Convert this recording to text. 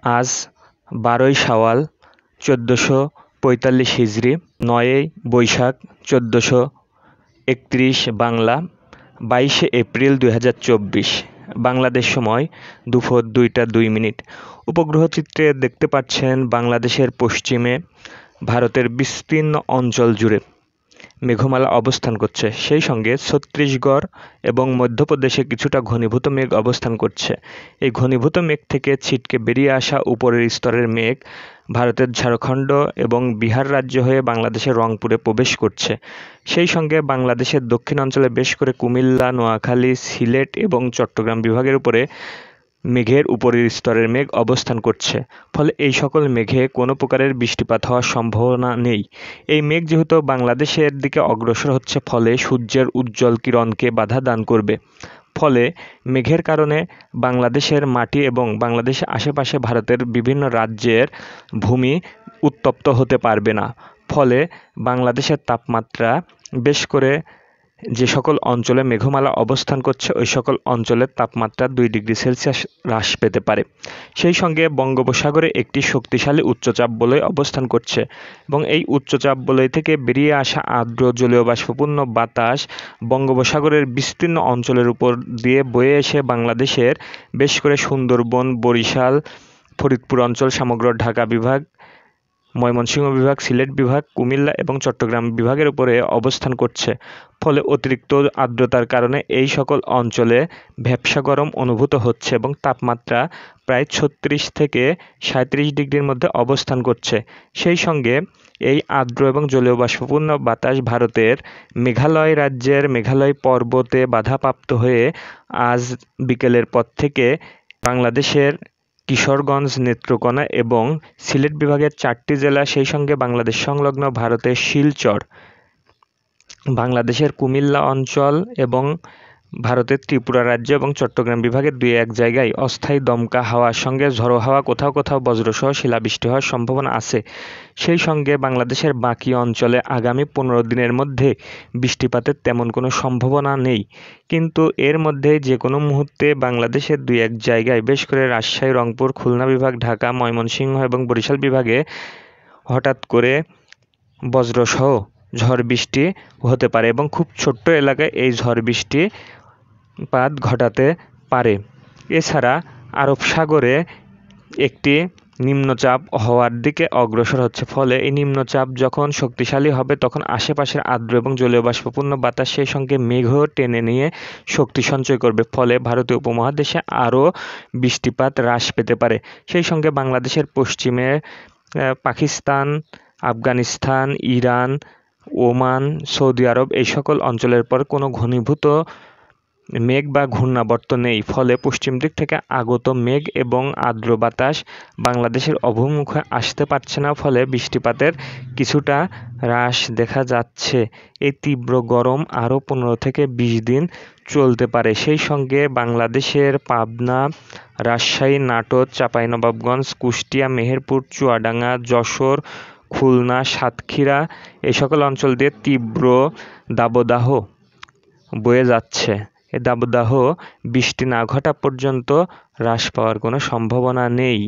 আজ 12ই শাওয়াল 1445 হিজরি, 9ই বৈশাখ 1431 বাংলা, 22শে এপ্রিল 2024 বাংলাদেশ সময় দুপুর 2টা 2 মিনিট। উপগ্রহ চিত্রে দেখতে পাচ্ছেন বাংলাদেশের পশ্চিমে ভারতের বিস্তীর্ণ অঞ্চল জুড়ে মেঘমালা অবস্থান করছে। সেই সঙ্গে ছত্তিশগড় এবং মধ্যপ্রদেশে কিছুটা ঘনীভূত মেঘ অবস্থান করছে। এই ঘনীভূত মেঘ থেকে ছিটকে বেরিয়ে আসা উপরের স্তরের মেঘ ভারতের ঝাড়খণ্ড এবং বিহার রাজ্য হয়ে বাংলাদেশের রংপুরে প্রবেশ করছে। সেই সঙ্গে বাংলাদেশের দক্ষিণাঞ্চলে বেশ করে কুমিল্লা, নোয়াখালী, সিলেট এবং চট্টগ্রাম বিভাগের উপরে মেঘের উপরের স্তরের মেঘ অবস্থান করছে। ফলে এই সকল মেঘে কোনো প্রকারের বৃষ্টিপাত হওয়ার সম্ভাবনা নেই। এই মেঘ যেহেতু বাংলাদেশের দিকে অগ্রসর হচ্ছে, ফলে সূর্যের উজ্জ্বল কিরণকে বাধা দান করবে। ফলে মেঘের কারণে বাংলাদেশের মাটি এবং বাংলাদেশের আশেপাশে ভারতের বিভিন্ন রাজ্যের ভূমি উত্তপ্ত হতে পারবে না। ফলে বাংলাদেশের তাপমাত্রা বেশ করে যে সকল অঞ্চলে মেঘমালা অবস্থান করছে ওই সকল অঞ্চলের তাপমাত্রা 2 ডিগ্রি সেলসিয়াস হ্রাস পেতে পারে। সেই সঙ্গে বঙ্গোপসাগরে একটি শক্তিশালী উচ্চচাপ বলয় অবস্থান করছে এবং এই উচ্চচাপ বলয় থেকে বেরিয়ে আসা আর্দ্র জলীয় বাষ্পপূর্ণ বাতাস বঙ্গোপসাগরের বিস্তীর্ণ অঞ্চলের উপর দিয়ে বয়ে এসে বাংলাদেশের বেশ করে সুন্দরবন, বরিশাল, ফরিদপুর অঞ্চল, সমগ্র ঢাকা বিভাগ, ময়মনসিংহ বিভাগ, সিলেট বিভাগ, কুমিল্লা এবং চট্টগ্রাম বিভাগের উপরে অবস্থান করছে। ফলে অতিরিক্ত আর্দ্রতার কারণে এই সকল অঞ্চলে ভ্যাপসা গরম অনুভূত হচ্ছে এবং তাপমাত্রা প্রায় 36 থেকে 37 ডিগ্রির মধ্যে অবস্থান করছে। সেই সঙ্গে এই আর্দ্র এবং জলীয় বাষ্পপূর্ণ বাতাস ভারতের মেঘালয় রাজ্যের মেঘালয় পর্বতে বাধাপ্রাপ্ত হয়ে আজ বিকেলের পর থেকে বাংলাদেশের কিশোরগঞ্জ, নেত্রকোনা এবং সিলেট বিভাগের 4টি জেলা, সেই সঙ্গে বাংলাদেশ সংলগ্ন ভারতের শিলচর, বাংলাদেশের কুমিল্লা অঞ্চল এবং ভারতের ত্রিপুরা রাজ্য এবং চট্টগ্রাম বিভাগের 2-1 জায়গায় অস্থায়ী দমকা হাওয়ার সঙ্গে ঝড়ো হাওয়া, কোথাও কোথাও বজ্রসহ শিলাবৃষ্টি হওয়ার সম্ভাবনা আছে। সেই সঙ্গে বাংলাদেশের বাকি অঞ্চলে আগামী 15 দিনের মধ্যে বৃষ্টিপাতের তেমন কোনো সম্ভাবনা নেই। কিন্তু এর মধ্যে যে কোনো মুহূর্তে বাংলাদেশের 2-1 জায়গায় বেশ করে রাজশাহী, রংপুর, খুলনা বিভাগ, ঢাকা, ময়মনসিংহ এবং বরিশাল বিভাগে হঠাৎ করে বজ্রসহ ঝড় বৃষ্টি হতে পারে এবং খুব ছোট্ট এলাকায় এই ঝড় বৃষ্টিপাত ঘটাতে পারে। এছাড়া আরব সাগরে একটি নিম্নচাপ হওয়ার দিকে অগ্রসর হচ্ছে। ফলে এই নিম্নচাপ যখন শক্তিশালী হবে তখন আশেপাশের আর্দ্র এবং জলীয় বাষ্পপূর্ণ বাতাস সেই সঙ্গে মেঘও টেনে নিয়ে শক্তি সঞ্চয় করবে। ফলে ভারতীয় উপমহাদেশে আরও বৃষ্টিপাত হ্রাস পেতে পারে। সেই সঙ্গে বাংলাদেশের পশ্চিমে Pakistan, Afghanistan, Iran, Oman, Saudi Arab এই সকল অঞ্চলের পর কোনো ঘনীভূত মেঘ বা ঘূর্ণাবর্ত নেই। ফলে পশ্চিম দিক থেকে আগত মেঘ এবং আর্দ্র বাতাস বাংলাদেশের অভিমুখে আসতে পারছে না। ফলে বৃষ্টিপাতের কিছুটা হ্রাস দেখা যাচ্ছে। এই তীব্র গরম আরও 15 থেকে 20 দিন চলতে পারে। সেই সঙ্গে বাংলাদেশের পাবনা, রাজশাহী, নাটোর, চাঁপাইনবাবগঞ্জ, কুষ্টিয়া, মেহেরপুর, চুয়াডাঙ্গা, যশোর, খুলনা, সাতক্ষীরা এই সকল অঞ্চল দিয়ে তীব্র দাবদাহ বয়ে যাচ্ছে। এই দাবদাহ বৃষ্টি না ঘটা পর্যন্ত হ্রাস পাওয়ার কোনো সম্ভাবনা নেই।